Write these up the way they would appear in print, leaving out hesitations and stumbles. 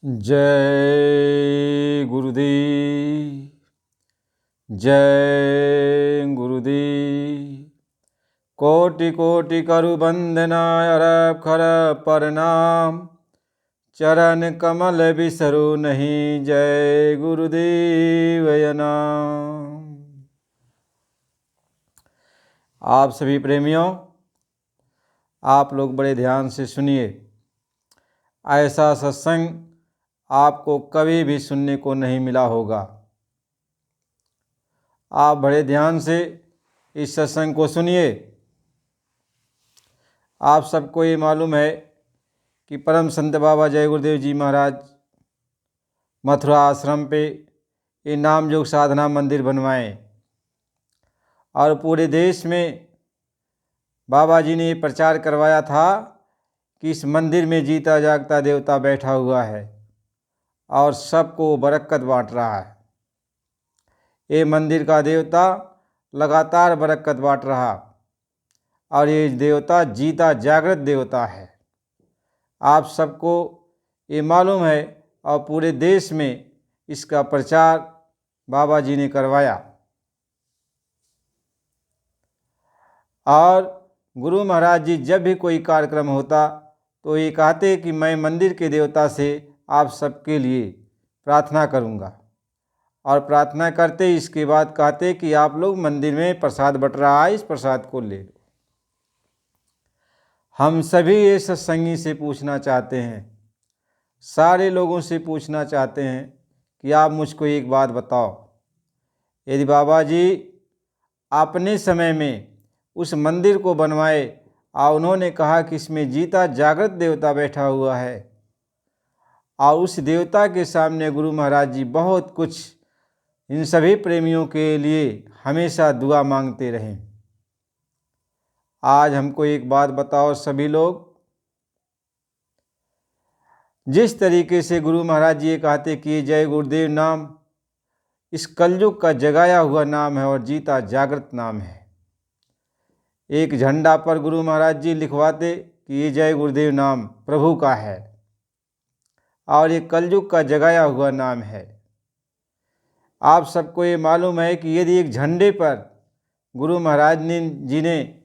जय गुरुदेव। जय गुरुदेव। कोटि कोटि करु वंदना अरब खरब प्रणाम। चरण कमल बिसरो नहीं, जय गुरुदेव नाम। आप सभी प्रेमियों, आप लोग बड़े ध्यान से सुनिए। ऐसा सत्संग आपको कभी भी सुनने को नहीं मिला होगा। आप बड़े ध्यान से इस सत्संग को सुनिए। आप सबको ये मालूम है कि परम संत बाबा जय गुरुदेव जी महाराज मथुरा आश्रम पे ये नाम योग साधना मंदिर बनवाए और पूरे देश में बाबा जी ने प्रचार करवाया था कि इस मंदिर में जीता जागता देवता बैठा हुआ है और सबको बरकत बांट रहा है। ये मंदिर का देवता लगातार बरकत बांट रहा और ये देवता जीता जागृत देवता है। आप सबको ये मालूम है और पूरे देश में इसका प्रचार बाबा जी ने करवाया। और गुरु महाराज जी जब भी कोई कार्यक्रम होता तो ये कहते कि मैं मंदिर के देवता से आप सबके लिए प्रार्थना करूँगा, और प्रार्थना करते इसके बाद कहते कि आप लोग मंदिर में प्रसाद बट रहा है, इस प्रसाद को ले लो। हम सभी ये सत्संगी से पूछना चाहते हैं, सारे लोगों से पूछना चाहते हैं कि आप मुझको एक बात बताओ, यदि बाबा जी अपने समय में उस मंदिर को बनवाए और उन्होंने कहा कि इसमें जीता जागृत देवता बैठा हुआ है और उस देवता के सामने गुरु महाराज जी बहुत कुछ इन सभी प्रेमियों के लिए हमेशा दुआ मांगते रहें। आज हमको एक बात बताओ सभी लोग, जिस तरीके से गुरु महाराज जी ये कहते कि जय गुरुदेव नाम इस कलयुग का जगाया हुआ नाम है और जीता जागृत नाम है। एक झंडा पर गुरु महाराज जी लिखवाते कि ये जय गुरुदेव नाम प्रभु का है और ये कलयुग का जगाया हुआ नाम है। आप सबको ये मालूम है कि यदि एक झंडे पर गुरु महाराज जी ने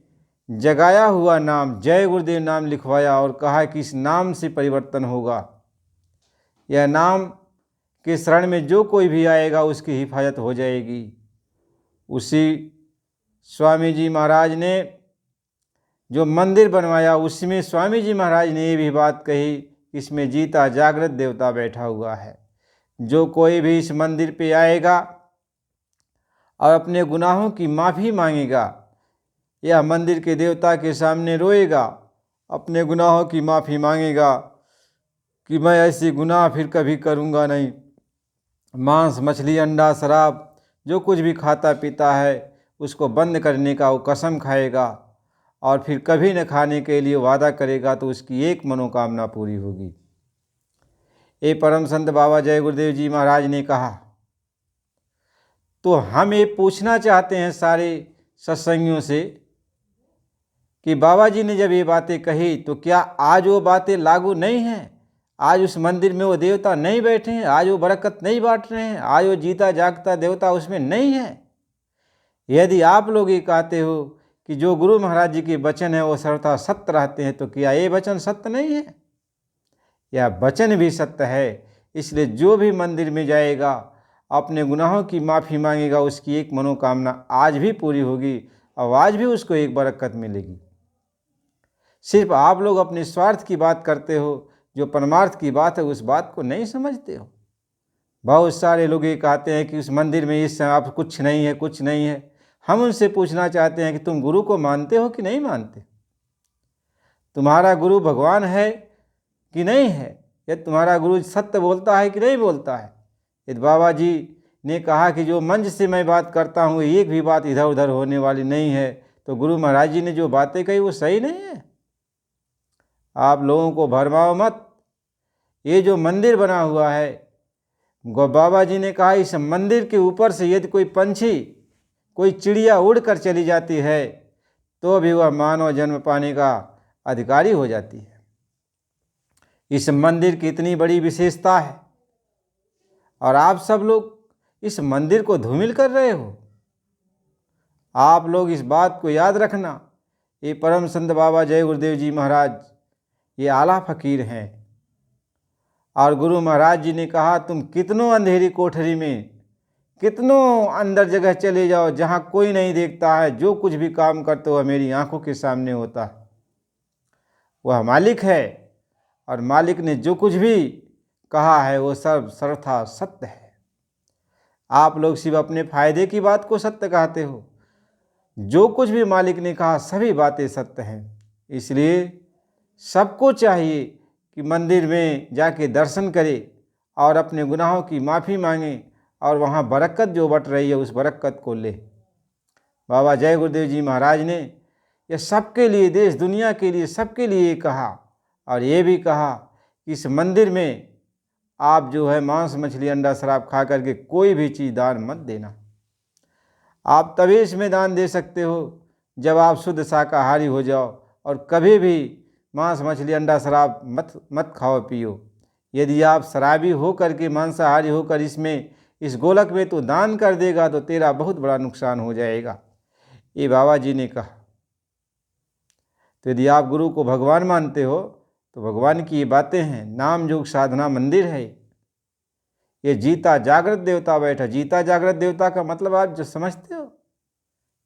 जगाया हुआ नाम जय गुरुदेव नाम लिखवाया और कहा कि इस नाम से परिवर्तन होगा, यह नाम के शरण में जो कोई भी आएगा उसकी हिफाजत हो जाएगी। उसी स्वामी जी महाराज ने जो मंदिर बनवाया उसमें स्वामी जी महाराज ने ये भी बात कही, इसमें जीता जागृत देवता बैठा हुआ है। जो कोई भी इस मंदिर पे आएगा और अपने गुनाहों की माफ़ी मांगेगा, यह मंदिर के देवता के सामने रोएगा, अपने गुनाहों की माफ़ी मांगेगा कि मैं ऐसे गुनाह फिर कभी करूँगा नहीं। मांस मछली अंडा शराब जो कुछ भी खाता पीता है उसको बंद करने का वो कसम खाएगा और फिर कभी न खाने के लिए वादा करेगा तो उसकी एक मनोकामना पूरी होगी। ये परम संत बाबा जय गुरुदेव जी महाराज ने कहा। तो हम ये पूछना चाहते हैं सारे सत्संगियों से कि बाबा जी ने जब ये बातें कही तो क्या आज वो बातें लागू नहीं हैं? आज उस मंदिर में वो देवता नहीं बैठे हैं? आज वो बरकत नहीं बांट रहे हैं? आज वो जीता जागता देवता उसमें नहीं है? यदि आप लोग ये कहते हो कि जो गुरु महाराज जी के वचन है वो सर्वथा सत्य रहते हैं, तो क्या ये वचन सत्य नहीं है? यह वचन भी सत्य है। इसलिए जो भी मंदिर में जाएगा अपने गुनाहों की माफ़ी मांगेगा, उसकी एक मनोकामना आज भी पूरी होगी और आज भी उसको एक बरकत मिलेगी। सिर्फ आप लोग अपने स्वार्थ की बात करते हो, जो परमार्थ की बात है उस बात को नहीं समझते हो। बहुत सारे लोग ये कहते हैं कि उस मंदिर में इस समय आप कुछ नहीं है, कुछ नहीं है। हम उनसे पूछना चाहते हैं कि तुम गुरु को मानते हो कि नहीं मानते? तुम्हारा गुरु भगवान है कि नहीं है? या तुम्हारा गुरु सत्य बोलता है कि नहीं बोलता है? यदि बाबा जी ने कहा कि जो मंच से मैं बात करता हूँ एक भी बात इधर उधर होने वाली नहीं है, तो गुरु महाराज जी ने जो बातें कही वो सही नहीं है। आप लोगों को भरमाओ मत। ये जो मंदिर बना हुआ है, बाबा जी ने कहा इस मंदिर के ऊपर से यदि कोई पंछी कोई चिड़िया उड़ कर चली जाती है तो भी वह मानव जन्म पाने का अधिकारी हो जाती है। इस मंदिर की इतनी बड़ी विशेषता है और आप सब लोग इस मंदिर को धूमिल कर रहे हो। आप लोग इस बात को याद रखना, ये परम संत बाबा जय गुरुदेव जी महाराज ये आला फकीर हैं और गुरु महाराज जी ने कहा तुम कितनों अंधेरी कोठरी में, कितनों अंदर जगह चले जाओ जहाँ कोई नहीं देखता है, जो कुछ भी काम करते हो मेरी आंखों के सामने होता है। वह मालिक है और मालिक ने जो कुछ भी कहा है वो सब सर्वथा सत्य है। आप लोग सिर्फ अपने फायदे की बात को सत्य कहते हो, जो कुछ भी मालिक ने कहा सभी बातें सत्य हैं। इसलिए सबको चाहिए कि मंदिर में जाके दर्शन करे और अपने गुनाहों की माफ़ी मांगे और वहाँ बरकत जो बट रही है उस बरकत को ले। बाबा जय गुरुदेव जी महाराज ने यह सबके लिए, देश दुनिया के लिए, सबके लिए कहा और ये भी कहा कि इस मंदिर में आप जो है मांस मछली अंडा शराब खा करके कोई भी चीज़ दान मत देना। आप तभी इसमें दान दे सकते हो जब आप शुद्ध शाकाहारी हो जाओ और कभी भी मांस मछली अंडा शराब मत खाओ पियो। यदि आप शराबी हो करके, मांसाहारी होकर इस गोलक में तो दान कर देगा तो तेरा बहुत बड़ा नुकसान हो जाएगा, ये बाबा जी ने कहा। तो यदि आप गुरु को भगवान मानते हो तो भगवान की ये बातें हैं। नाम योग साधना मंदिर है, ये जीता जागृत देवता बैठा। जीता जागृत देवता का मतलब आप जो समझते हो,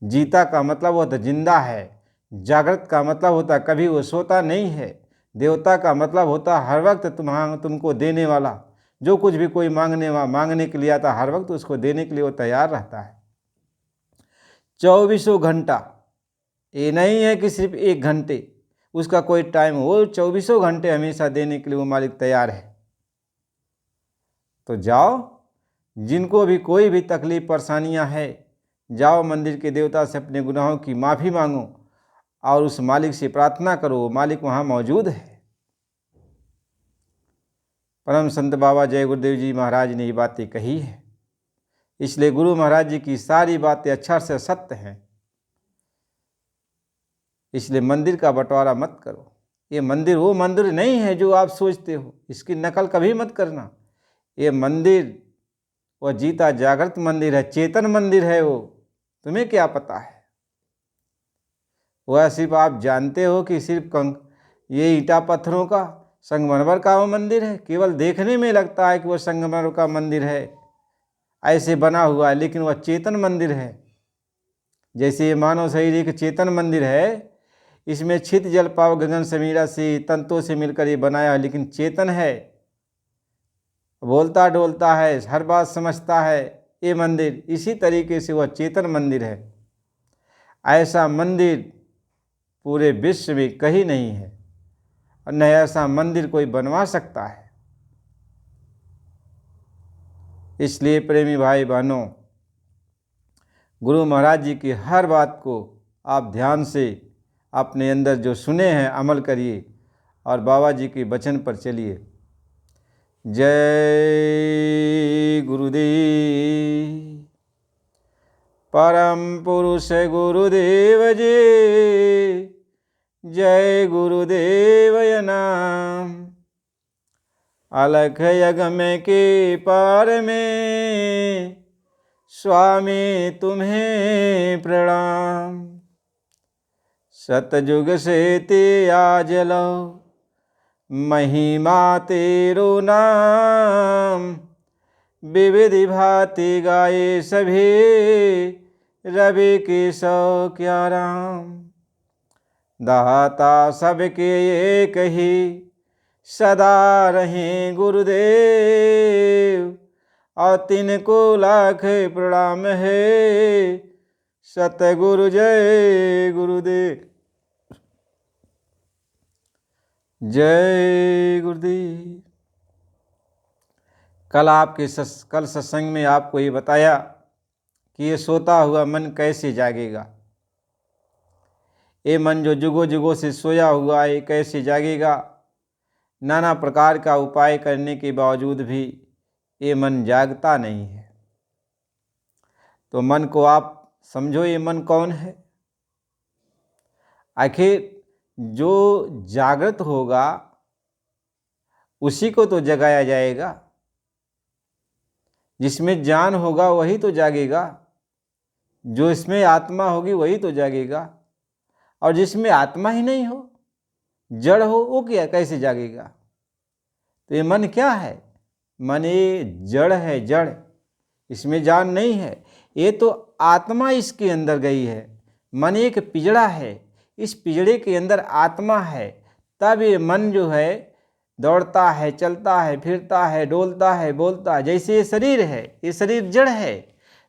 जीता का मतलब वो तो जिंदा है, जागृत का मतलब होता कभी वो सोता नहीं है, देवता का मतलब होता हर वक्त तुमको देने वाला। जो कुछ भी कोई मांगने के लिए आता हर वक्त उसको देने के लिए वो तैयार रहता है। 24 घंटा, ये नहीं है कि सिर्फ 1 घंटे उसका कोई टाइम हो, 24 घंटे हमेशा देने के लिए वो मालिक तैयार है। तो जाओ, जिनको भी कोई भी तकलीफ परेशानियां है, जाओ मंदिर के देवता से अपने गुनाहों की माफ़ी मांगो और उस मालिक से प्रार्थना करो, वो मालिक वहाँ मौजूद है। परम संत बाबा जय गुरुदेव जी महाराज ने ये बातें कही है, इसलिए गुरु महाराज जी की सारी बातें अक्षर से सत्य हैं। इसलिए मंदिर का बंटवारा मत करो। ये मंदिर वो मंदिर नहीं है जो आप सोचते हो, इसकी नकल कभी मत करना। ये मंदिर वो जीता जागृत मंदिर है, चेतन मंदिर है। वो तुम्हें क्या पता है? वह सिर्फ आप जानते हो कि सिर्फ ये ईंटा पत्थरों का संगमरमर का वो मंदिर है। केवल देखने में लगता है कि वह संगमरमर का मंदिर है, ऐसे बना हुआ है, लेकिन वह चेतन मंदिर है। जैसे ये मानव शरीर एक चेतन मंदिर है, इसमें छित जल पाव गगन समीरा से तंतों से मिलकर ये बनाया है, लेकिन चेतन है, बोलता डोलता है, हर बात समझता है ये मंदिर। इसी तरीके से वह चेतन मंदिर है। ऐसा मंदिर पूरे विश्व में कहीं नहीं है और न ऐसा मंदिर कोई बनवा सकता है। इसलिए प्रेमी भाई बहनों, गुरु महाराज जी की हर बात को आप ध्यान से अपने अंदर जो सुने हैं अमल करिए और बाबा जी के वचन पर चलिए। जय गुरुदेव। परम पुरुष गुरुदेव जी, जय गुरुदेव नाम। अलख यगम के पार में स्वामी तुम्हें प्रणाम। सतयुग से ते आज लो महिमा तेरो नाम। विविधि भांति गाये सभी रवि के सौ क्या राम। दाता सबके एक ही सदा रहें गुरुदेव। और तिनको लाख प्रणाम है। सतगुरु जय गुरुदेव। जय गुरुदेव। कल सत्संग में आपको ये बताया कि ये सोता हुआ मन कैसे जागेगा। ये मन जो जुगों जुगों से सोया हुआ है कैसे जागेगा। नाना प्रकार का उपाय करने के बावजूद भी ये मन जागता नहीं है। तो मन को आप समझो, ये मन कौन है? आखिर जो जागृत होगा उसी को तो जगाया जाएगा। जिसमें जान होगा वही तो जागेगा, जो इसमें आत्मा होगी वही तो जागेगा। और जिसमें आत्मा ही नहीं हो, जड़ हो, वो क्या कैसे जागेगा? तो ये मन क्या है? मन ये जड़ है, जड़। इसमें जान नहीं है, ये तो आत्मा इसके अंदर गई है। मन एक पिंजड़ा है, इस पिंजड़े के अंदर आत्मा है, तब ये मन जो है दौड़ता है, चलता है, फिरता है, डोलता है, बोलता है। जैसे ये शरीर है, ये शरीर जड़ है,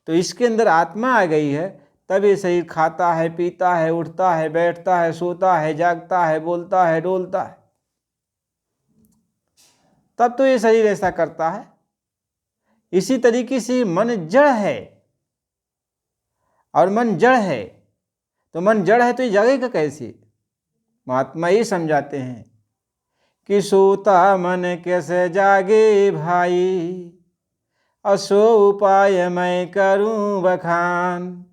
तो इसके अंदर आत्मा आ गई है, तब ये शरीर खाता है, पीता है, उठता है, बैठता है, सोता है, जागता है, बोलता है, डोलता है। तब तो ये शरीर ऐसा करता है। इसी तरीके से मन जड़ है, और मन जड़ है, तो मन जड़ है तो ये जागेगा कैसे? महात्मा ये समझाते हैं कि सोता मन कैसे जागे भाई, असो उपाय मैं करूं बखान।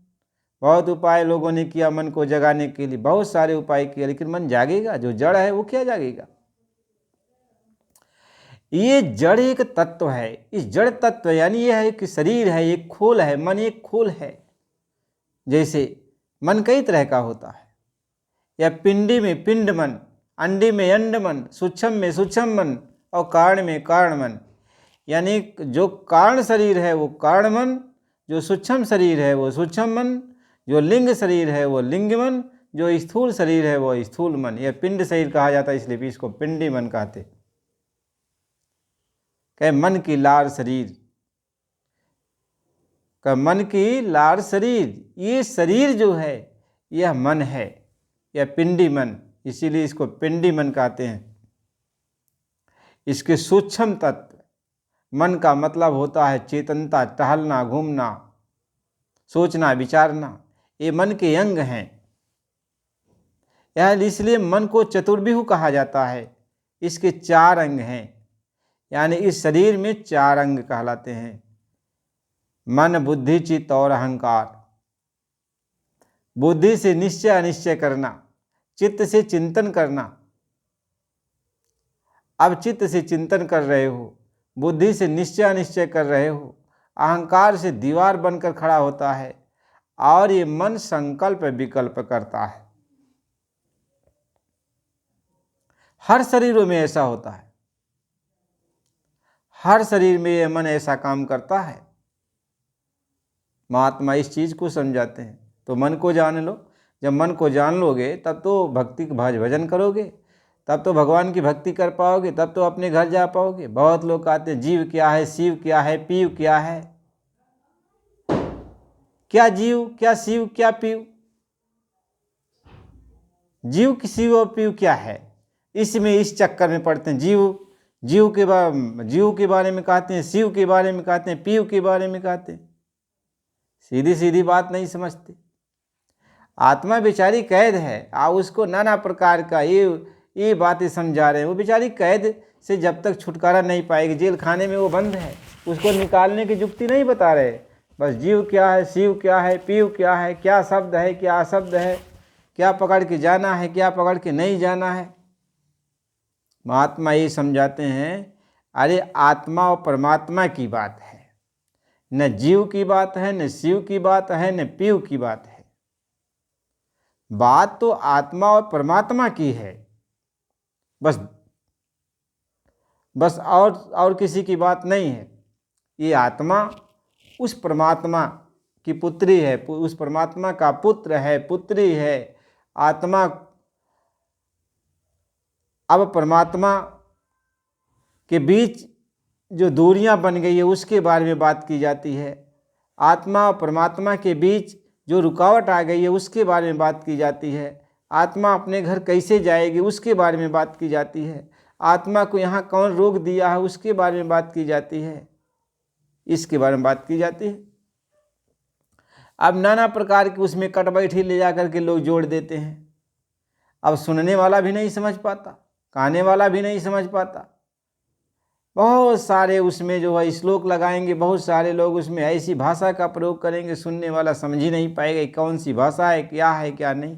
बहुत उपाय लोगों ने किया मन को जगाने के लिए, बहुत सारे उपाय किए, लेकिन मन जागेगा? जो जड़ है वो क्या जागेगा? ये जड़ एक तत्व है। इस जड़ तत्व यानी यह है कि शरीर है, एक खोल है, मन एक खोल है। जैसे मन कई तरह का होता है, या पिंडी में पिंड मन, अंडी में अंड मन, सूक्ष्म में सूक्ष्म मन, और कारण में कारण मन। यानी जो कारण शरीर है वो कारण मन, जो सूक्ष्म शरीर है वो सूक्ष्म मन, जो लिंग शरीर है वो लिंग मन, जो स्थूल शरीर है वो स्थूल मन। यह पिंड शरीर कहा जाता है, इसलिए भी इसको पिंडी मन कहते। कहे मन की लार शरीर, कहे मन की लार शरीर, ये शरीर जो है यह मन है, यह पिंडी मन, इसीलिए इसको पिंडी मन कहते हैं। इसके सूक्ष्म तत्व, मन का मतलब होता है चेतनता, टहलना, घूमना, सोचना, विचारना, ये मन के अंग हैं। यह इसलिए मन को चतुर्विहु कहा जाता है। इसके 4 अंग हैं, यानी इस शरीर में 4 अंग कहलाते हैं। मन, बुद्धि, चित्त और अहंकार। बुद्धि से निश्चय अनिश्चय करना, चित्त से चिंतन करना। अब चित्त से चिंतन कर रहे हो, बुद्धि से निश्चय अनिश्चय कर रहे हो, अहंकार से दीवार बनकर खड़ा होता है, और ये मन संकल्प विकल्प करता है। हर शरीरों में ऐसा होता है, हर शरीर में ये मन ऐसा काम करता है। महात्मा इस चीज को समझाते हैं। तो मन को जान लो। जब मन को जान लोगे तब तो भक्ति भजन करोगे, तब तो भगवान की भक्ति कर पाओगे, तब तो अपने घर जा पाओगे। बहुत लोग कहते हैं जीव क्या है, शिव क्या है, पीव क्या है। क्या जीव, क्या शिव, क्या पीव? जीव, शिव और पीव क्या है? इसमें इस चक्कर में पड़ते हैं। जीव के बारे में कहते हैं, शिव के बारे में कहते हैं, पीव के बारे में कहते हैं। सीधी सीधी बात नहीं समझते। आत्मा बेचारी कैद है, आप उसको नाना प्रकार का ये बातें समझा रहे हैं। वो बेचारी कैद से जब तक छुटकारा नहीं पाएगी, जेल खाने में वो बंद है, उसको निकालने की युक्ति नहीं बता रहे। बस जीव क्या है, शिव क्या है, पीव क्या है, क्या शब्द है, क्या अशब्द है, क्या पकड़ के जाना है, क्या पकड़ के नहीं जाना है। महात्मा ये समझाते हैं, अरे आत्मा और परमात्मा की बात है, न जीव की बात है, न शिव की बात है, न पीव की बात है। बात तो आत्मा और परमात्मा की है, बस और किसी की बात नहीं है। ये आत्मा उस परमात्मा की पुत्री है, उस परमात्मा का पुत्र है, पुत्री है। आत्मा अब परमात्मा के बीच जो दूरियां बन गई है उसके बारे में बात की जाती है। आत्मा और परमात्मा के बीच जो रुकावट आ गई है उसके बारे में बात की जाती है। आत्मा अपने घर कैसे जाएगी उसके बारे में बात की जाती है। आत्मा को यहाँ कौन रोक दिया है उसके बारे में बात की जाती है, इसके बारे में बात की जाती है। अब नाना प्रकार की उसमें कटबैठी ले जा कर के लोग जोड़ देते हैं। अब सुनने वाला भी नहीं समझ पाता, कहने वाला भी नहीं समझ पाता। बहुत सारे उसमें जो है श्लोक लगाएंगे, बहुत सारे लोग उसमें ऐसी भाषा का प्रयोग करेंगे, सुनने वाला समझ ही नहीं पाएगा कौन सी भाषा है क्या नहीं।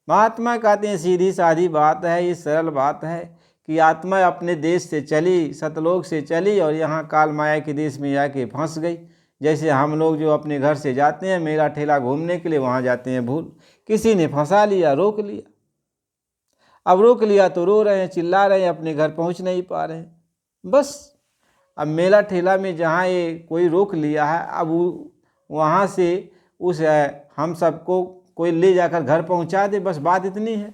महात्मा कहते हैं सीधी सादी बात है, ये सरल बात है कि आत्मा अपने देश से चली, सतलोक से चली और यहाँ काल माया के देश में आके फंस गई। जैसे हम लोग जो अपने घर से जाते हैं मेला ठेला घूमने के लिए, वहाँ जाते हैं भूल, किसी ने फंसा लिया, रोक लिया। अब रोक लिया तो रो रहे हैं, चिल्ला रहे हैं, अपने घर पहुँच नहीं पा रहे हैं। बस अब मेला ठेला में जहाँ ये कोई रोक लिया है, अब वहाँ से उस हम सबको कोई ले जाकर घर पहुँचा दे, बस बात इतनी है।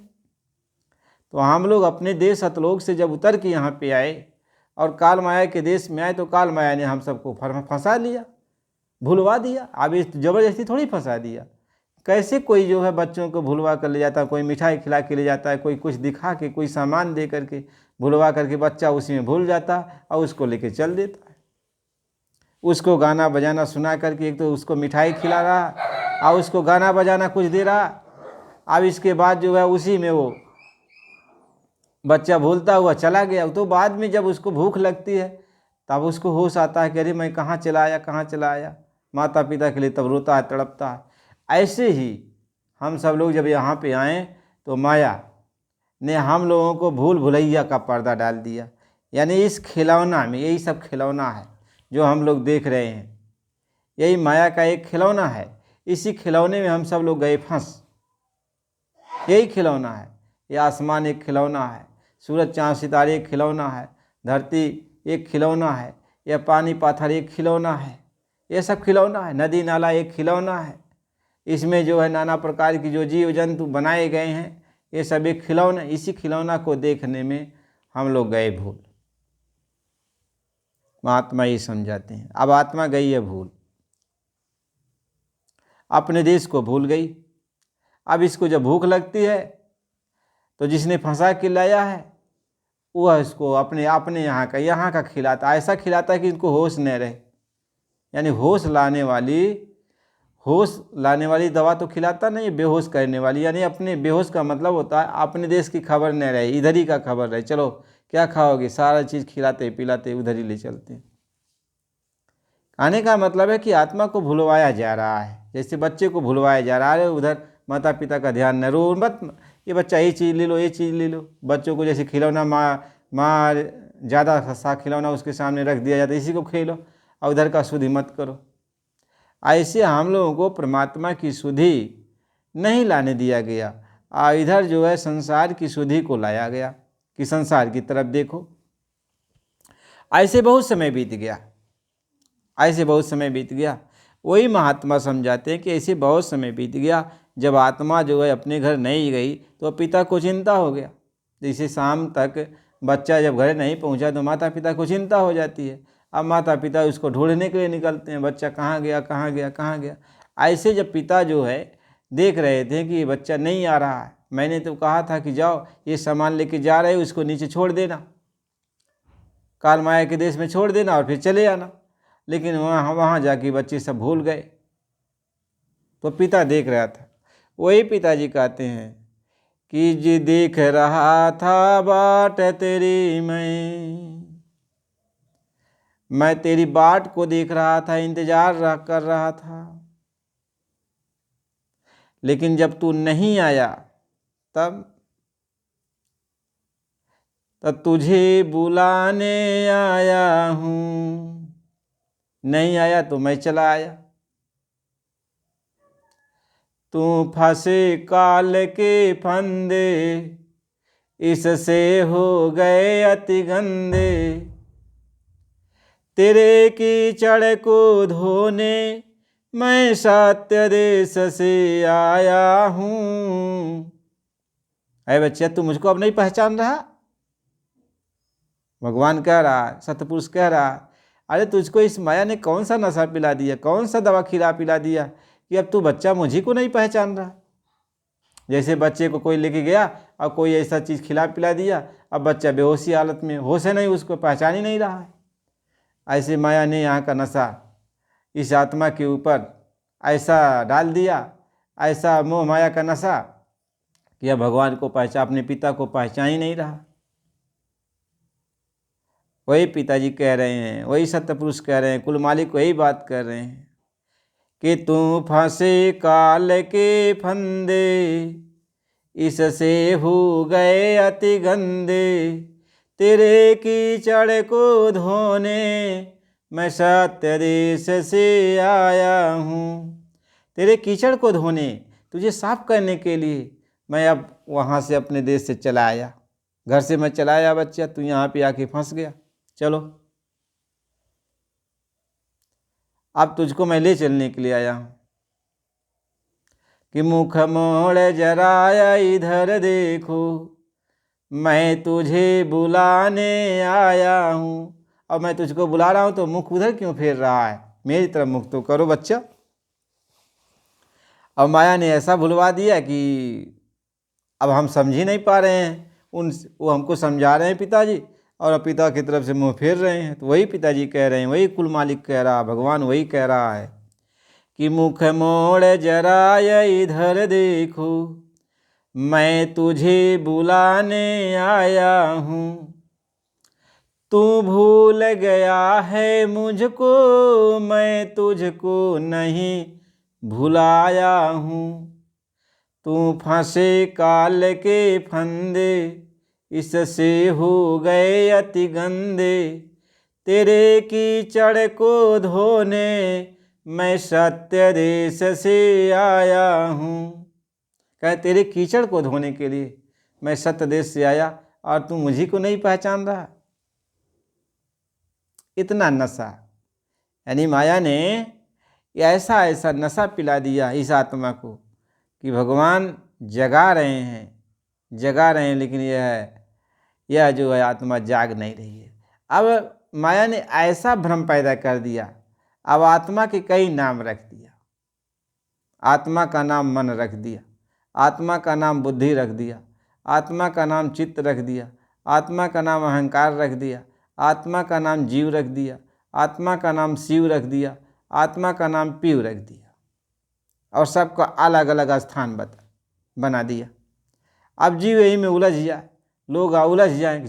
तो हम लोग अपने देश सतलोक से जब उतर के यहाँ पे आए और काल माया के देश में आए, तो काल माया ने हम सबको फंसा लिया, भुलवा दिया। अब इस ज़बरदस्ती थोड़ी फंसा दिया। कैसे कोई जो है बच्चों को भुलवा कर ले जाता है, कोई मिठाई खिला के ले जाता है, कोई कुछ दिखा के, कोई सामान दे करके भुलवा करके बच्चा उसी में भूल जाता है और उसको लेके चल देता है। उसको गाना बजाना सुना करके, एक तो उसको मिठाई खिला रहा और उसको गाना बजाना कुछ दे रहा। अब इसके बाद जो है उसी में वो बच्चा भूलता हुआ चला गया। तो बाद में जब उसको भूख लगती है तब उसको होश आता है कि अरे मैं कहाँ चला आया, माता पिता के लिए तब रोता है, तड़पता है। ऐसे ही हम सब लोग जब यहाँ पे आए तो माया ने हम लोगों को भूल भुलैया का पर्दा डाल दिया। यानी इस खिलौना में, यही सब खिलौना है जो हम लोग देख रहे हैं, यही माया का एक खिलौना है। इसी खिलौने में हम सब लोग गए फंस। यही खिलौना है, ये आसमान एक खिलौना है, सूरज चाँद सितारे एक खिलौना है, धरती एक खिलौना है, यह पानी पाथर एक खिलौना है, ये सब खिलौना है। नदी नाला एक खिलौना है। इसमें जो है नाना प्रकार की जो जीव जंतु बनाए गए हैं, ये सब एक खिलौना। इसी खिलौना को देखने में हम लोग गए भूल। महात्मा ये समझाते हैं। अब आत्मा गई है भूल, अपने देश को भूल गई। अब इसको जब भूख लगती है तो जिसने फंसा के लाया है वह इसको अपने यहाँ का खिलाता, ऐसा खिलाता है कि इनको होश न रहे। यानी होश लाने वाली दवा तो खिलाता नहीं, बेहोश करने वाली। यानी अपने बेहोश का मतलब होता है अपने देश की खबर न रहे, इधर ही का खबर रहे। चलो क्या खाओगे, सारा चीज़ खिलाते पिलाते उधर ही ले चलते। कहने का मतलब है कि आत्मा को भुलवाया जा रहा है, जैसे बच्चे को भुलवाया जा रहा है। उधर माता पिता का ध्यान न, रो मत, ये बच्चा ये चीज़ ले लो, ये चीज़ ले लो। बच्चों को जैसे खिलौना माँ ज़्यादा सा खिलौना उसके सामने रख दिया जाता है, इसी को खेलो और उधर का शुद्धि मत करो। ऐसे हम लोगों को परमात्मा की शुद्धि नहीं लाने दिया गया और इधर जो है संसार की शुद्धि को लाया गया कि संसार की तरफ देखो। ऐसे बहुत समय बीत गया। वही महात्मा समझाते हैं कि ऐसे बहुत समय बीत गया। जब आत्मा जो है अपने घर नहीं गई तो पिता को चिंता हो गया। जैसे शाम तक बच्चा जब घर नहीं पहुंचा तो माता पिता को चिंता हो जाती है। अब माता पिता उसको ढूंढने के लिए निकलते हैं, बच्चा कहाँ गया। ऐसे जब पिता जो है देख रहे थे कि ये बच्चा नहीं आ रहा है, मैंने तो कहा था कि जाओ ये सामान लेके जा रहे हो, इसको नीचे छोड़ देना, काल माया के देश में छोड़ देना और फिर चले आना। लेकिन वहाँ जाके बच्चे सब भूल गए। तो पिता देख रहा था। वही पिताजी कहते हैं कि जी देख रहा था बाट तेरी, मैं तेरी बाट को देख रहा था, इंतजार कर रहा था। लेकिन जब तू नहीं आया तब तुझे बुलाने आया हूँ। नहीं आया तो मैं चला आया। तू फंसे काल के फंदे, इससे हो गए अति गंदे। तेरे कीचड़ को धोने मैं सत्य देश से आया हूँ। अरे बच्चा तू मुझको अब नहीं पहचान रहा? भगवान कह रहा, सतपुरुष कह रहा, अरे तुझको इस माया ने कौन सा नशा पिला दिया, कौन सा दवा खिला पिला दिया कि अब तू बच्चा मुझी को नहीं पहचान रहा। जैसे बच्चे को कोई लेके गया और कोई ऐसा चीज़ खिला पिला दिया, अब बच्चा बेहोशी हालत में, होश है नहीं, उसको पहचान ही नहीं रहा है। ऐसे माया ने यहाँ का नशा इस आत्मा के ऊपर ऐसा डाल दिया, ऐसा मोह माया का नशा कि अब भगवान को पहचान, अपने पिता को पहचान ही नहीं रहा। वही पिताजी कह रहे हैं, वही सत्यपुरुष कह रहे हैं, कुल मालिक वही बात कर रहे हैं कि तू फंसे काल के फंदे, इससे हो गए अति गंदे। तेरे कीचड़ को धोने मैं सत्य देश से आया हूँ। तेरे कीचड़ को धोने, तुझे साफ करने के लिए मैं अब वहाँ से अपने देश से चला आया। घर से मैं चला आया बच्चा, तू यहाँ पे आके फंस गया। चलो अब तुझको मैं ले चलने के लिए आया हूँ कि मुख मोड़ जरा इधर देखो, मैं तुझे बुलाने आया हूँ। अब मैं तुझको बुला रहा हूँ तो मुख उधर क्यों फेर रहा है, मेरी तरफ मुख तो करो बच्चा। अब माया ने ऐसा भुलवा दिया कि अब हम समझ ही नहीं पा रहे हैं। वो हमको समझा रहे हैं पिताजी, और पिता की तरफ से मुँह फेर रहे हैं। तो वही पिताजी कह रहे हैं, वही कुल मालिक कह रहा, भगवान वही कह रहा है कि मुख मोड़ जरा इधर देखो, मैं तुझे बुलाने आया हूँ। तू भूल गया है मुझको, मैं तुझको नहीं भुलाया हूँ। तू फंसे काल के फंदे, इससे हो गए अति गंदे। तेरे कीचड़ को धोने मैं सत्य देश से आया हूँ। कहे तेरे कीचड़ को धोने के लिए मैं सत्य देश से आया, और तू मुझी को नहीं पहचान रहा। इतना नशा, यानी माया ने ऐसा ऐसा नशा पिला दिया इस आत्मा को कि भगवान जगा रहे हैं, लेकिन यह जो है आत्मा जाग नहीं रही है। अब माया ने ऐसा भ्रम पैदा कर दिया, अब आत्मा के कई नाम रख दिया। आत्मा का नाम मन रख दिया, आत्मा का नाम बुद्धि रख दिया, आत्मा का नाम चित्त रख दिया, आत्मा का नाम अहंकार रख दिया, आत्मा का नाम जीव रख दिया, आत्मा का नाम शिव रख दिया, आत्मा का नाम पीव रख दिया, और सबका अलग अलग स्थान बना दिया। अब जीव यही में उलझ जाए, लोग उलझ जाए,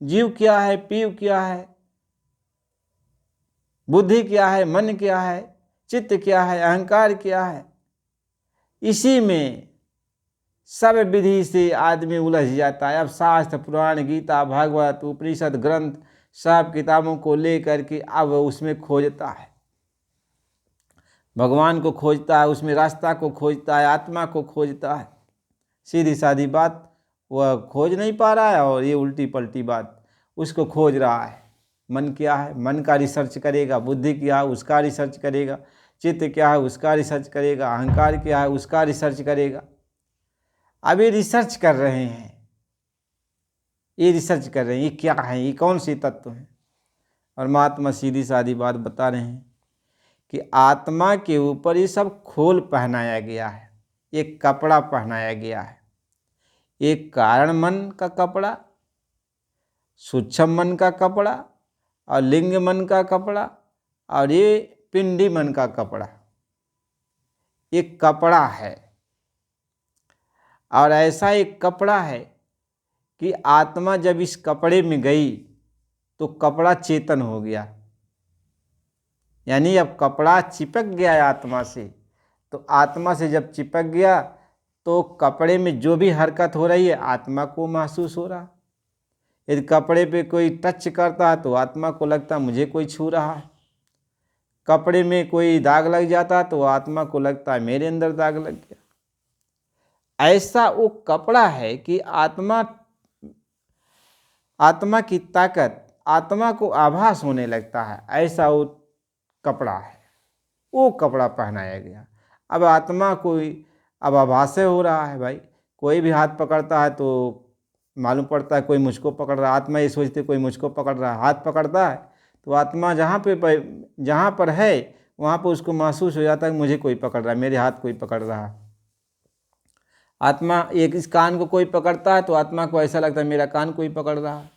जीव क्या है, पीव क्या है, बुद्धि क्या है, मन क्या है, चित्त क्या है, अहंकार क्या है। इसी में सब विधि से आदमी उलझ जाता है। अब शास्त्र, पुराण, गीता, भागवत, उपनिषद ग्रंथ, सब किताबों को लेकर के अब उसमें खोजता है, भगवान को खोजता है, उसमें रास्ता को खोजता है, आत्मा को खोजता है। सीधी सादी बात वह खोज नहीं पा रहा है, और ये उल्टी पलटी बात उसको खोज रहा है। मन क्या है, मन का रिसर्च करेगा, बुद्धि क्या है उसका रिसर्च करेगा, चित्त क्या है उसका रिसर्च करेगा, अहंकार क्या है उसका रिसर्च करेगा। अब ये रिसर्च कर रहे हैं, ये क्या है, ये कौन सी तत्व हैं। और महात्मा सीधी सादी बात बता रहे हैं कि आत्मा के ऊपर ये सब खोल पहनाया गया है, एक कपड़ा पहनाया गया है। एक कारण मन का कपड़ा, सूक्ष्म मन का कपड़ा, और लिंग मन का कपड़ा, और ये पिंडी मन का कपड़ा। एक कपड़ा है, और ऐसा एक कपड़ा है कि आत्मा जब इस कपड़े में गई तो कपड़ा चेतन हो गया। यानी अब कपड़ा चिपक गया आत्मा से, तो आत्मा से जब चिपक गया तो कपड़े में जो भी हरकत हो रही है आत्मा को महसूस हो रहा। यदि कपड़े पे कोई टच करता है तो आत्मा को लगता है मुझे कोई छू रहा है। कपड़े में कोई दाग लग जाता तो आत्मा को लगता है मेरे अंदर दाग लग गया। ऐसा वो कपड़ा है कि आत्मा की ताकत, आत्मा को आभास होने लगता है, ऐसा वो कपड़ा है। वो कपड़ा पहनाया गया। अब आत्मा कोई अब आभास हो रहा है भाई, कोई भी हाथ पकड़ता है तो मालूम पड़ता है कोई मुझको पकड़ रहा है। आत्मा ये सोचती कोई मुझको पकड़ रहा है, हाथ पकड़ता है तो आत्मा जहाँ पर है वहाँ पर उसको महसूस हो जाता है कि मुझे कोई पकड़ रहा है, मेरे हाथ कोई पकड़ रहा है। आत्मा एक इस कान को कोई पकड़ता है तो आत्मा को ऐसा लगता है मेरा कान कोई पकड़ रहा है।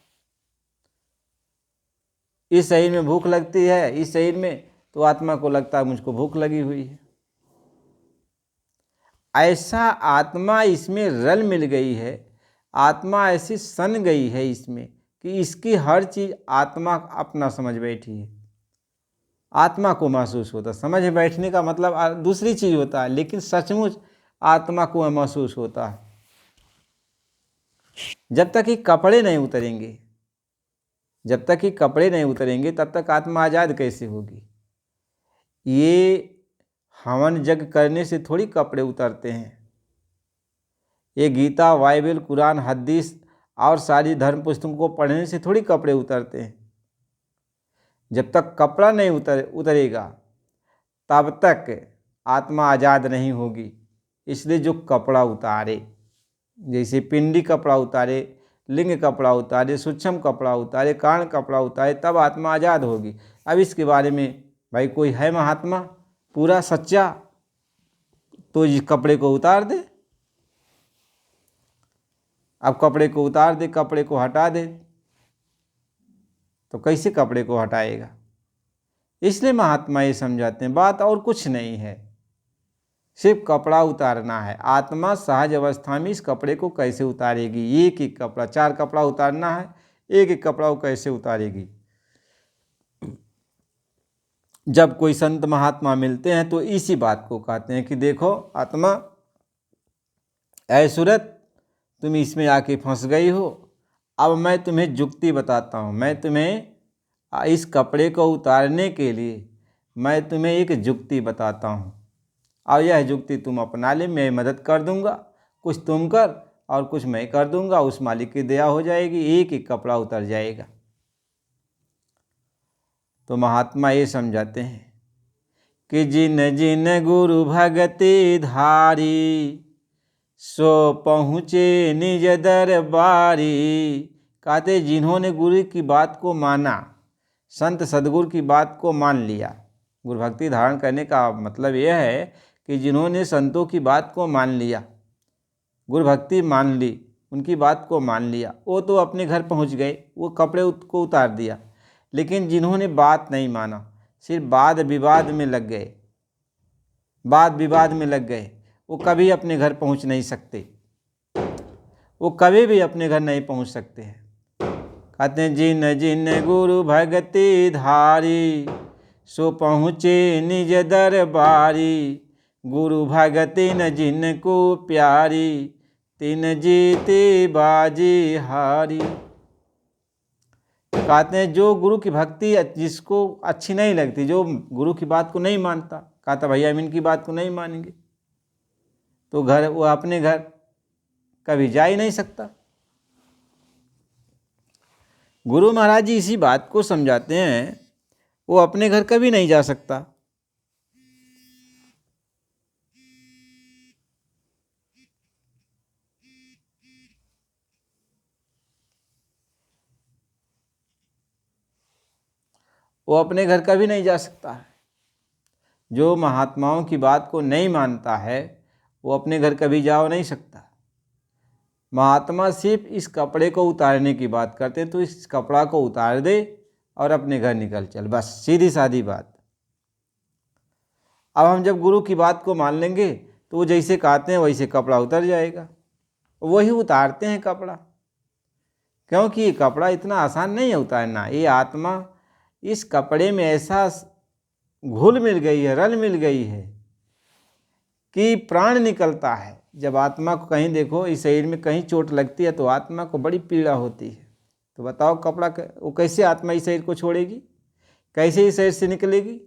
इस शरीर में भूख लगती है, इस शरीर में, तो आत्मा को लगता है मुझको भूख लगी हुई है। ऐसा आत्मा इसमें रल मिल गई है, आत्मा ऐसी सन गई है इसमें कि इसकी हर चीज़ आत्मा अपना समझ बैठी है। आत्मा को महसूस होता, समझ बैठने का मतलब दूसरी चीज़ होता है, लेकिन सचमुच आत्मा को महसूस होता है। जब तक कि कपड़े नहीं उतरेंगे, जब तक कि कपड़े नहीं उतरेंगे तब तक आत्मा आज़ाद कैसे होगी। ये हवन यज्ञ करने से थोड़ी कपड़े उतरते हैं। ये गीता, बाइबल, कुरान, हदीस और सारी धर्म पुस्तकों को पढ़ने से थोड़ी कपड़े उतरते हैं। जब तक कपड़ा नहीं उतरेगा तब तक आत्मा आज़ाद नहीं होगी। इसलिए जो कपड़ा उतारे, जैसे पिंडी कपड़ा उतारे, लिंग कपड़ा उतारे, सूक्ष्म कपड़ा उतारे, कारण कपड़ा उतारे, तब आत्मा आज़ाद होगी। अब इसके बारे में भाई कोई है महात्मा पूरा सच्चा तो इस कपड़े को उतार दे। अब कपड़े को उतार दे, कपड़े को हटा दे, तो कैसे कपड़े को हटाएगा। इसलिए महात्मा ये समझाते हैं बात और कुछ नहीं है, सिर्फ कपड़ा उतारना है। आत्मा सहज अवस्था में इस कपड़े को कैसे उतारेगी। एक एक कपड़ा, 4 कपड़ा उतारना है, एक एक कपड़ा को कैसे उतारेगी। जब कोई संत महात्मा मिलते हैं तो इसी बात को कहते हैं कि देखो आत्मा, ऐ सूरत, तुम इसमें आके फंस गई हो। अब मैं तुम्हें युक्ति बताता हूँ। मैं तुम्हें इस कपड़े को उतारने के लिए मैं तुम्हें एक युक्ति बताता हूँ, और यह युक्ति तुम अपना ले, मैं मदद कर दूंगा। कुछ तुम कर और कुछ मैं कर दूंगा, उस मालिक की दया हो जाएगी, एक एक कपड़ा उतर जाएगा। तो महात्मा ये समझाते हैं कि जिन जिन गुरु भगति धारी, सो पहुँचे निज दरबारी। कहते जिन्होंने गुरु की बात को माना, संत सदगुरु की बात को मान लिया। गुरु भक्ति धारण करने का मतलब यह है कि जिन्होंने संतों की बात को मान लिया, गुरु भक्ति मान ली, उनकी बात को मान लिया, वो तो अपने घर पहुंच गए, वो कपड़े को उतार दिया। लेकिन जिन्होंने बात नहीं माना, सिर्फ वाद विवाद में लग गए, वाद विवाद में लग गए, वो कभी अपने घर पहुंच नहीं सकते, वो कभी भी अपने घर नहीं पहुंच सकते हैं। कहते हैं जिन जिन गुरु भगति धारी, सो पहुँचे निज दरबारी। गुरु भगति न जिनको प्यारी, तिन जीते बाजी हारी। कहते हैं जो गुरु की भक्ति जिसको अच्छी नहीं लगती, जो गुरु की बात को नहीं मानता, कहता भैया हम इनकी बात को नहीं मानेंगे, तो घर वो अपने घर कभी जा ही नहीं सकता। गुरु महाराज जी इसी बात को समझाते हैं, वो अपने घर कभी नहीं जा सकता। वो अपने घर कभी नहीं जा सकता है। जो महात्माओं की बात को नहीं मानता है वो अपने घर कभी जा नहीं सकता। महात्मा सिर्फ इस कपड़े को उतारने की बात करते हैं, तो इस कपड़ा को उतार दे और अपने घर निकल चल, बस सीधी सादी बात। अब हम जब गुरु की बात को मान लेंगे तो वो जैसे कहते हैं वैसे कपड़ा उतर जाएगा, वही उतारते हैं कपड़ा, क्योंकि ये कपड़ा इतना आसान नहीं है उतारना। ये आत्मा इस कपड़े में ऐसा घुल मिल गई है, रल मिल गई है कि प्राण निकलता है। जब आत्मा को कहीं देखो इस शरीर में कहीं चोट लगती है तो आत्मा को बड़ी पीड़ा होती है। तो बताओ कपड़ा वो कैसे आत्मा इस शरीर को छोड़ेगी, कैसे इस शरीर से निकलेगी।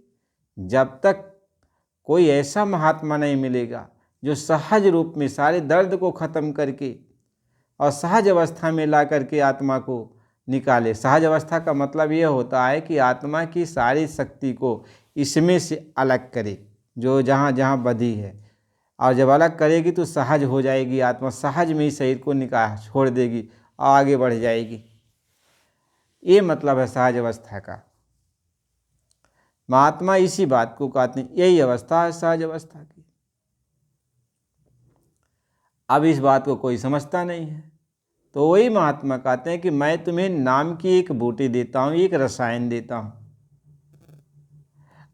जब तक कोई ऐसा महात्मा नहीं मिलेगा जो सहज रूप में सारे दर्द को ख़त्म करके और सहज अवस्था में ला करके आत्मा को निकाले। सहज अवस्था का मतलब यह होता है कि आत्मा की सारी शक्ति को इसमें से अलग करे, जो जहाँ जहाँ बधी है, और जब अलग करेगी तो सहज हो जाएगी आत्मा, सहज में ही शरीर को निकाल छोड़ देगी और आगे बढ़ जाएगी। ये मतलब है सहज अवस्था का। महात्मा इसी बात को कहते हैं, यही अवस्था है सहज अवस्था की। अब इस बात को कोई समझता नहीं है, तो वही महात्मा कहते हैं कि मैं तुम्हें नाम की एक बूटी देता हूँ, एक रसायन देता हूँ,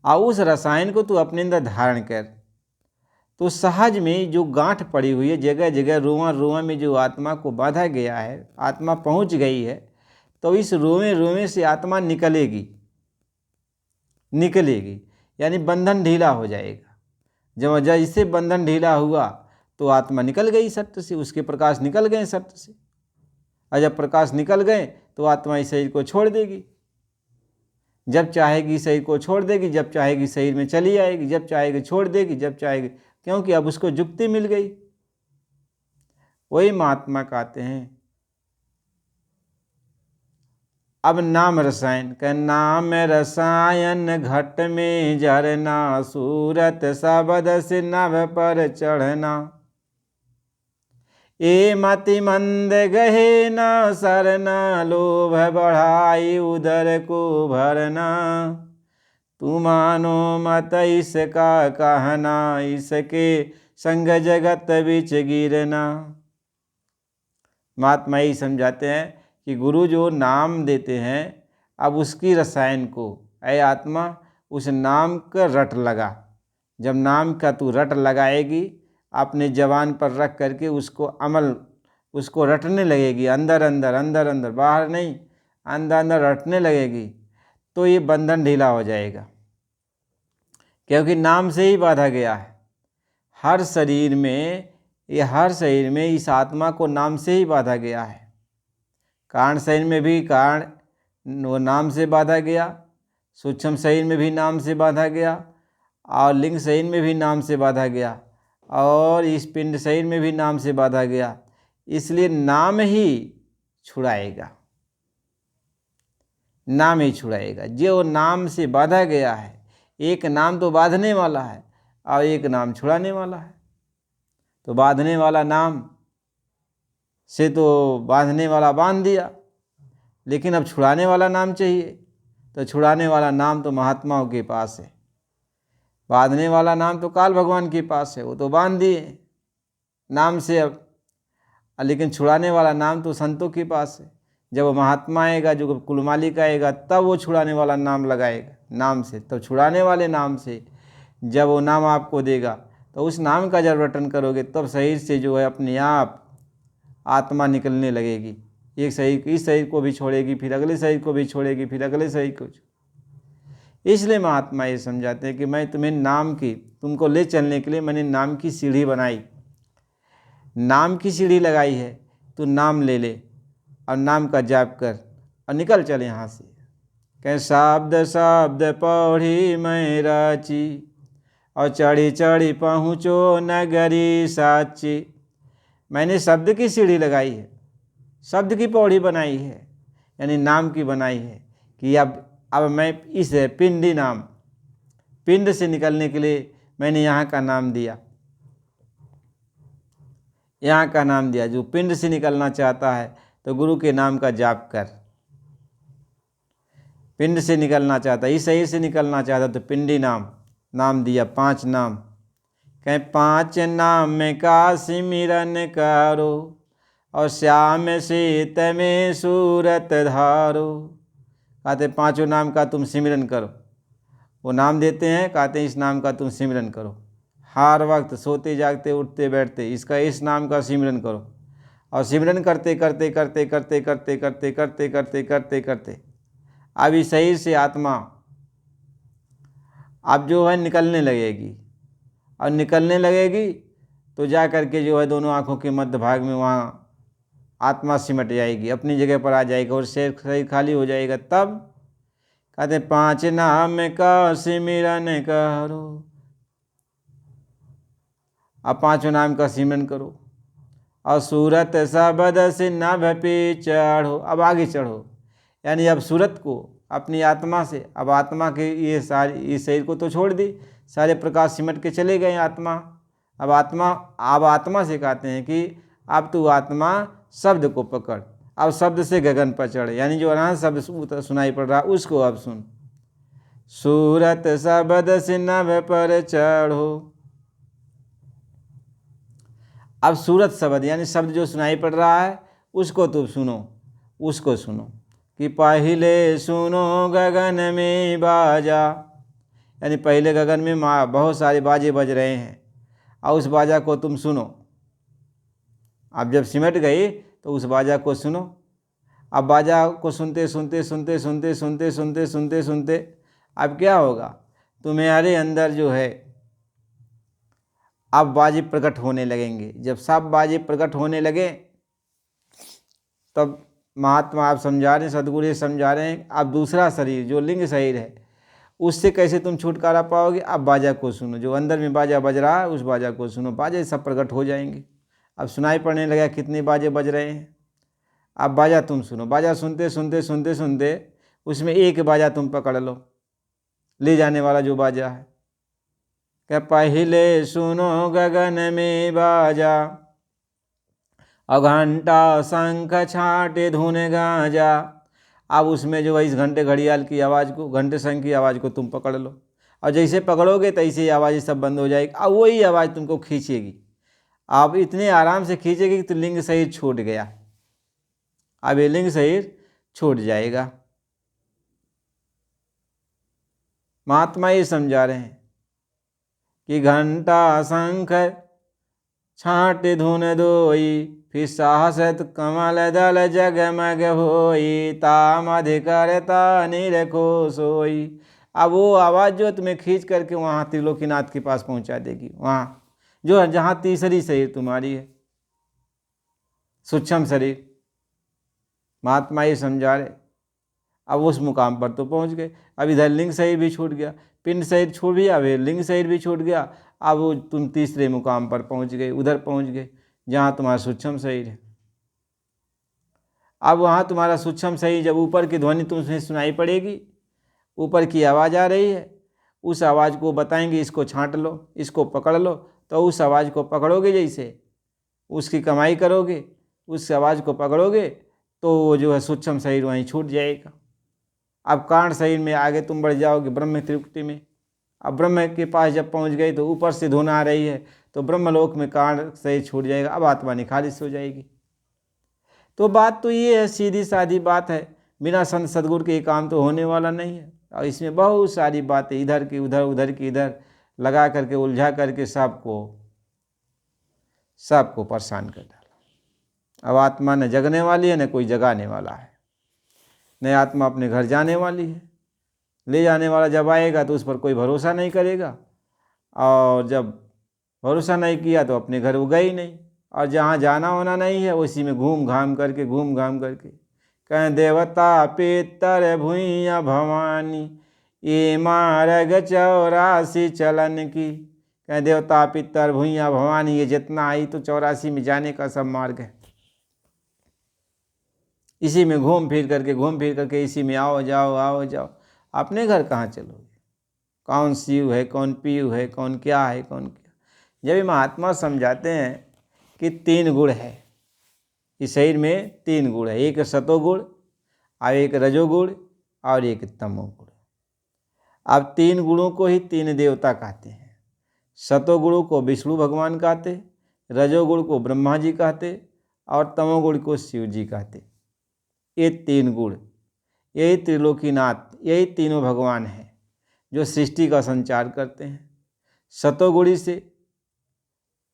और उस रसायन को तू अपने अंदर धारण कर, तो सहज में जो गांठ पड़ी हुई है, जगह जगह रोआ रोआ में जो आत्मा को बांधा गया है, आत्मा पहुँच गई है, तो इस रोए रोए से आत्मा निकलेगी, यानी बंधन ढीला हो जाएगा। जब जैसे बंधन ढीला हुआ तो आत्मा निकल गई सत्य से, उसके प्रकाश निकल गए सत्य से, और जब प्रकाश निकल गए तो आत्मा इस शरीर को छोड़ देगी। जब चाहेगी शरीर को छोड़ देगी, जब चाहेगी शरीर में चली आएगी, जब चाहेगी छोड़ देगी, जब चाहेगी, क्योंकि अब उसको जुक्ति मिल गई। वही महात्मा कहते हैं अब नाम रसायन का नाम रसायन घट में झरना, सूरत शब्द से नभ पर चढ़ना। ए मति मंद गहे न सरना, लोभ बढ़ाई उदर को भरना। तू मानो मत इसका कहना, इसके संग जगत बिच गिरना। महात्मा ही समझाते हैं कि गुरु जो नाम देते हैं, अब उसकी रसायन को ऐ आत्मा उस नाम का रट लगा। जब नाम का तू रट लगाएगी, अपने जबान पर रख करके उसको अमल, उसको रटने लगेगी, अंदर अंदर अंदर अंदर, बाहर नहीं, अंदर अंदर रटने लगेगी, तो ये बंधन ढीला हो जाएगा। क्योंकि नाम से ही बांधा गया है। हर शरीर में, ये हर शरीर में इस आत्मा को नाम से ही बांधा गया है। कारण शरीर में भी कारण वो नाम से बांधा गया, सूक्ष्म शरीर में भी नाम से बांधा गया, और लिंग शरीर में भी नाम से बांधा गया, और इस पिंड शरीर में भी नाम से बांधा गया। इसलिए नाम ही छुड़ाएगा, नाम ही छुड़ाएगा। जो नाम से बांधा गया है, एक नाम तो बांधने वाला है और एक नाम छुड़ाने वाला है। तो बांधने वाला नाम से तो बांधने वाला बांध दिया, लेकिन अब छुड़ाने वाला नाम चाहिए। तो छुड़ाने वाला नाम तो महात्माओं के पास है, बांधने वाला नाम तो काल भगवान के पास है, वो तो बांध दिए नाम से अब। लेकिन छुड़ाने वाला नाम तो संतों के पास है। जब वो महात्मा आएगा, जो कुलमालिक आएगा, तब वो छुड़ाने वाला नाम लगाएगा नाम से। तब छुड़ाने वाले नाम से जब वो नाम आपको देगा, तो उस नाम का जब रटन करोगे, तब शरीर से जो है अपने आप आत्मा निकलने लगेगी। एक शरीर, इस शरीर को भी छोड़ेगी, फिर अगले शरीर को भी छोड़ेगी, फिर अगले शरीर को। इसलिए महात्मा ये समझाते हैं कि मैं तुम्हें नाम की, तुमको ले चलने के लिए मैंने नाम की सीढ़ी बनाई, नाम की सीढ़ी लगाई है। तू नाम ले ले और नाम का जाप कर और निकल चल यहाँ से। कह शब्द शब्द पौड़ी मैं राची, और चढ़ी चढ़ी पहुँचो नगरी साची। मैंने शब्द की सीढ़ी लगाई है, शब्द की पौड़ी बनाई है, यानी नाम की बनाई है कि अब मैं इस पिंडी नाम, पिंड से निकलने के लिए मैंने यहाँ का नाम दिया, यहाँ का नाम दिया। जो पिंड से निकलना चाहता है तो गुरु के नाम का जाप कर। पिंड से निकलना चाहता, इस शरीर से निकलना चाहता तो पिंडी नाम दिया। 5 नाम, कहीं 5 नाम का सिमरन करो, और श्याम सीत में सूरत धारो। कहते 5 नाम का तुम सिमरन करो। वो नाम देते हैं, कहते हैं इस नाम का तुम सिमरन करो। हर वक्त सोते जागते उठते बैठते इसका, इस नाम का सिमरन करो। और सिमरन करते करते करते करते करते करते करते करते करते करते अब इस शरीर से आत्मा अब जो है निकलने लगेगी। और निकलने लगेगी तो जा करके जो है दोनों आँखों के मध्य भाग में वहाँ आत्मा सिमट जाएगी, अपनी जगह पर आ जाएगी और शरीर खाली हो जाएगा। तब कहते 5 नाम का सिमरन करो। अब 5 नाम का सिमरन करो और सूरत शब्द से नभ पे चढ़ो। अब आगे चढ़ो, यानी अब सूरत को अपनी आत्मा से, अब आत्मा के ये सारी, इस शरीर को तो छोड़ दी, सारे प्रकाश सिमट के चले गए आत्मा। अब आत्मा से कहते हैं कि अब तू आत्मा शब्द को पकड़, अब शब्द से गगन पर चढ़, यानी जो अनहद शब्द सुनाई पड़ रहा उसको अब सुन। सूरत शब्द से नभ पर चढ़ो। अब सूरत शब्द यानी शब्द जो सुनाई पड़ रहा है उसको तुम सुनो, उसको सुनो कि पहले सुनो गगन में बाजा, यानी पहले गगन में बहुत सारे बाजे बज रहे हैं और उस बाजा को तुम सुनो। अब जब सिमट गई तो उस बाजा को सुनो। अब बाजा को सुनते सुनते सुनते सुनते सुनते सुनते सुनते सुनते अब क्या होगा, तुम्हारे अंदर जो है अब बाजे प्रकट होने लगेंगे। जब सब बाजे प्रकट होने लगे तब महात्मा आप समझा रहे हैं, सदगुरु ये समझा रहे हैं, आप दूसरा शरीर जो लिंग शरीर है उससे कैसे तुम छुटकारा पाओगे। आप बाजा को सुनो, जो अंदर में बाजा बज रहा है उस बाजा को सुनो, बाजे सब प्रकट हो जाएंगे। अब सुनाई पड़ने लगा कितने बाजे बज रहे हैं। अब बाजा तुम सुनो, बाजा सुनते सुनते सुनते सुनते उसमें एक बाजा तुम पकड़ लो, ले जाने वाला जो बाजा है। क्या पहले सुनो गगन में बाजा, और घंटा शंख छाटे धुन गाजा। अब उसमें जो है इस घंटे घड़ियाल की आवाज़ को, घंटे शंख की आवाज़ को तुम पकड़ लो, और जैसे पकड़ोगे तैसे ही आवाज़ सब बंद हो जाएगी। अब वही आवाज़ तुमको खींचेगी, आप इतने आराम से खींचेगी कि तो लिंग शरीर छूट गया। अब ये लिंग शरीर छूट जाएगा। महात्मा ये समझा रहे हैं कि घंटा शंख छाट धुन दोई, फिर साहसत कमल दल जगमग होई, ताम अधिकारता निरखो सोई। अब वो आवाज़ जो तुम्हें खींच करके वहाँ त्रिलोकीनाथ के पास पहुँचा देगी, वहाँ जो जहाँ तीसरी शरीर तुम्हारी है, सूक्ष्म शरीर। महात्मा ये समझा रहे, अब उस मुकाम पर तो पहुँच गए। अब इधर लिंग शरीर भी छूट गया, पिंड शरीर छूट गया, अब लिंग शरीर भी छूट गया। अब वो तुम तीसरे मुकाम पर पहुँच गए, उधर पहुँच गए जहाँ तुम्हारा सूक्ष्म शरीर है। अब वहाँ तुम्हारा सूक्ष्म शरीर, जब ऊपर की ध्वनि तुम्हें सुनाई पड़ेगी, ऊपर की आवाज़ आ रही है, उस आवाज़ को बताएंगे इसको छांट लो, इसको पकड़ लो। तो उस आवाज़ को पकड़ोगे, जैसे उसकी कमाई करोगे, उस आवाज़ को पकड़ोगे तो वो जो है सूक्ष्म शरीर वहीं छूट जाएगा। अब कारण शरीर में आगे तुम बढ़ जाओगे, ब्रह्म त्रिकुटी में। अब ब्रह्म के पास जब पहुंच गए तो ऊपर से धुन आ रही है, तो ब्रह्मलोक में कारण शरीर छूट जाएगा। अब आत्मा निखालिस हो जाएगी। तो बात तो ये है, सीधी सादी बात है, बिना संत सदगुरु के काम तो होने वाला नहीं है। और इसमें बहुत सारी बातें इधर की उधर, उधर की इधर लगा करके, उलझा करके सबको परेशान कर डाला। अब आत्मा न जगने वाली है, न कोई जगाने वाला है, न आत्मा अपने घर जाने वाली है। ले जाने वाला जब आएगा तो उस पर कोई भरोसा नहीं करेगा, और जब भरोसा नहीं किया तो अपने घर वो गए ही नहीं। और जहाँ जाना होना नहीं है उसी में घूम घाम करके कहें देवता पितर भुइया भवानी, ये मार्ग 84 चलन की। कहें देवता पितर भुइया भवानी, ये जितना आई तो 84 में जाने का सब मार्ग है। इसी में घूम फिर करके इसी में आओ जाओ। अपने घर कहाँ चलोगे? कौन शिव है, कौन पीयू है, कौन क्या है, कौन क्या। जब महात्मा समझाते हैं कि 3 गुण है इस शरीर में, 3 गुण है, एक सतोगुण और एक रजोगुण और एक तमोगुण। अब 3 गुणों को ही 3 देवता कहते हैं। सतोगुण को विष्णु भगवान कहते, रजोगुण को ब्रह्मा जी कहते, और तमोगुण को शिव जी कहते। ये 3 गुण, यही त्रिलोकीनाथ, यही तीनों भगवान हैं जो सृष्टि का संचार करते हैं। सतोगुणी से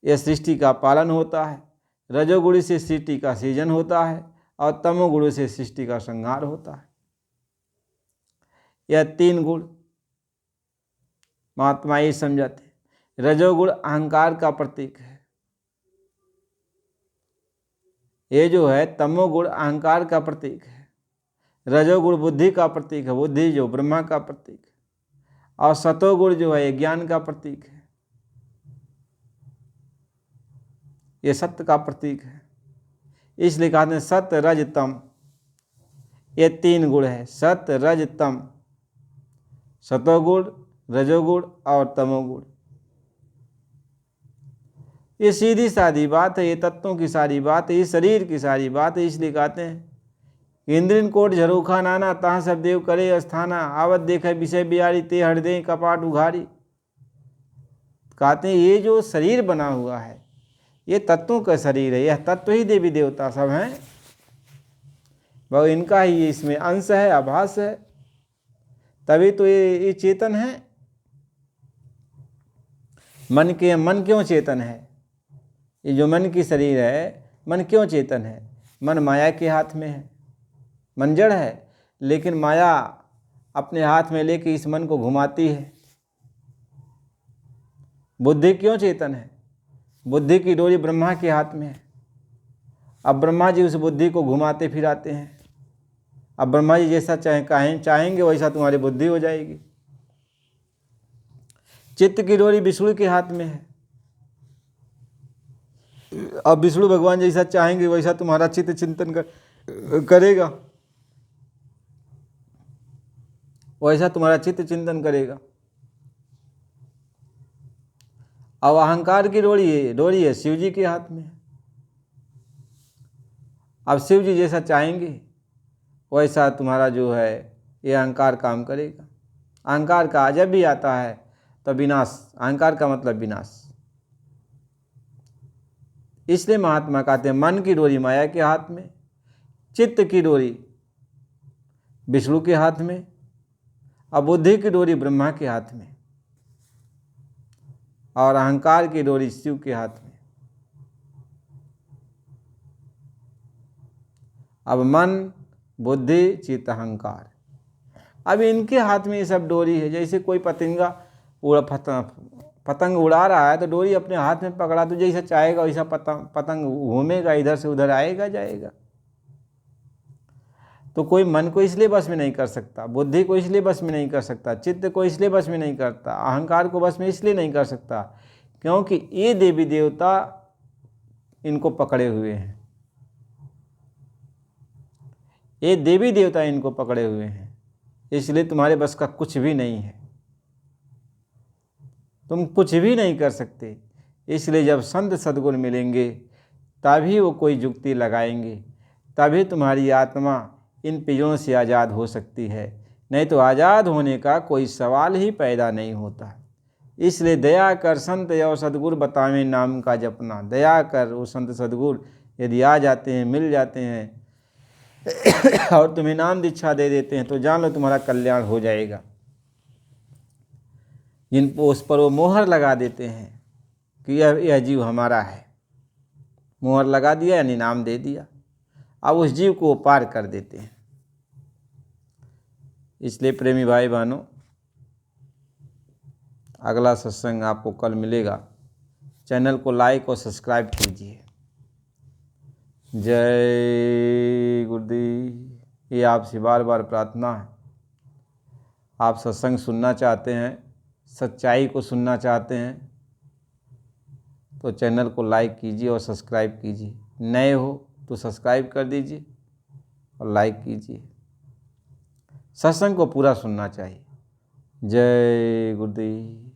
यह सृष्टि का पालन होता है, रजोगुणी से सृष्टि का सृजन होता है, और तमोगुण से सृष्टि का संहार होता है। यह 3 गुण महात्मा ये समझाते हैं। रजोगुण अहंकार का प्रतीक है, ये जो है तमोगुण अहंकार का प्रतीक है। रजोगुण बुद्धि का प्रतीक है, बुद्धि जो ब्रह्मा का प्रतीक है, और सतोगुण जो है ज्ञान का प्रतीक है, ये सत्य का प्रतीक है। इसलिए कहते हैं सत्य रज तम, ये 3 गुण है, सत्य रज तम, सतोगुण, रजोगुण और तमोगुण। ये सीधी सादी बात है, ये तत्वों की सारी बात है, ये शरीर की सारी बात है। इसलिए कहते हैं इंद्रिन कोट झरोखा नाना, तहाँ सब देव करे स्थाना, आवत देखे विषय बिहारी, ते हृदय कपाट उघारी। कहते हैं ये जो शरीर बना हुआ है ये तत्वों का शरीर है, यह तत्व ही देवी देवता सब हैं, वह इनका ही इसमें अंश है, आभास है, तभी तो ये चेतन है। मन क्यों चेतन है? ये जो मन की शरीर है, मन क्यों चेतन है? मन माया के हाथ में है, मन जड़ है, लेकिन माया अपने हाथ में लेके इस मन को घुमाती है। बुद्धि क्यों चेतन है? बुद्धि की डोरी ब्रह्मा के हाथ में है, अब ब्रह्मा जी उस बुद्धि को घुमाते फिराते हैं। अब ब्रह्मा जी जैसा चाहेंगे वैसा तुम्हारी बुद्धि हो जाएगी। चित्त की डोरी विष्णु के हाथ में है। अब विष्णु भगवान जैसा चाहेंगे वैसा तुम्हारा चित्त चिंतन करेगा, वैसा तुम्हारा चित्त चिंतन करेगा। अब अहंकार की डोरी है शिव जी के हाथ में। अब शिव जी जैसा चाहेंगे वैसा तुम्हारा जो है ये अहंकार काम करेगा। अहंकार का जब भी आता है तो विनाश, अहंकार का मतलब विनाश। इसलिए महात्मा कहते हैं मन की डोरी माया के हाथ में, चित्त की डोरी विष्णु के हाथ में, और बुद्धि की डोरी ब्रह्मा के हाथ में, और अहंकार की डोरी शिव के हाथ में। अब मन, बुद्धि, चित्त, अहंकार, अब इनके हाथ में ये सब डोरी है। जैसे कोई पतंग उड़ा रहा है तो डोरी अपने हाथ में पकड़ा, तो जैसा चाहेगा वैसा पतंग घूमेगा, इधर से उधर आएगा जाएगा। तो कोई मन को इसलिए बस में नहीं कर सकता, बुद्धि को इसलिए बस में नहीं कर सकता, चित्त को इसलिए बस में नहीं करता, अहंकार को बस में इसलिए नहीं कर सकता क्योंकि ये देवी देवता इनको पकड़े हुए हैं। ये देवी देवता इनको पकड़े हुए हैं, इसलिए तुम्हारे बस का कुछ भी नहीं है, तुम कुछ भी नहीं कर सकते। इसलिए जब संत सद्गुण मिलेंगे तभी वो कोई जुक्ति लगाएंगे, तभी तुम्हारी आत्मा इन पिंजरों से आज़ाद हो सकती है, नहीं तो आज़ाद होने का कोई सवाल ही पैदा नहीं होता। इसलिए दया कर संत और सद्गुरु बतावें नाम का जपना। दया कर वो संत सद्गुरु यदि आ जाते हैं, मिल जाते हैं और तुम्हें नाम दीक्षा दे देते हैं तो जान लो तुम्हारा कल्याण हो जाएगा। जिन उस पर वो मोहर लगा देते हैं कि यह जीव हमारा है, मोहर लगा दिया यानी नाम दे दिया, अब उस जीव को वो पार कर देते हैं। इसलिए प्रेमी भाई बहनों, अगला सत्संग आपको कल मिलेगा। चैनल को लाइक और सब्सक्राइब कीजिए। जय गुरुदेव। ये आपसे बार बार प्रार्थना है। आप सत्संग सुनना चाहते हैं, सच्चाई को सुनना चाहते हैं तो चैनल को लाइक कीजिए और सब्सक्राइब कीजिए। नए हो तो सब्सक्राइब कर दीजिए और लाइक कीजिए। सत्संग को पूरा सुनना चाहिए। जय गुरुदेव।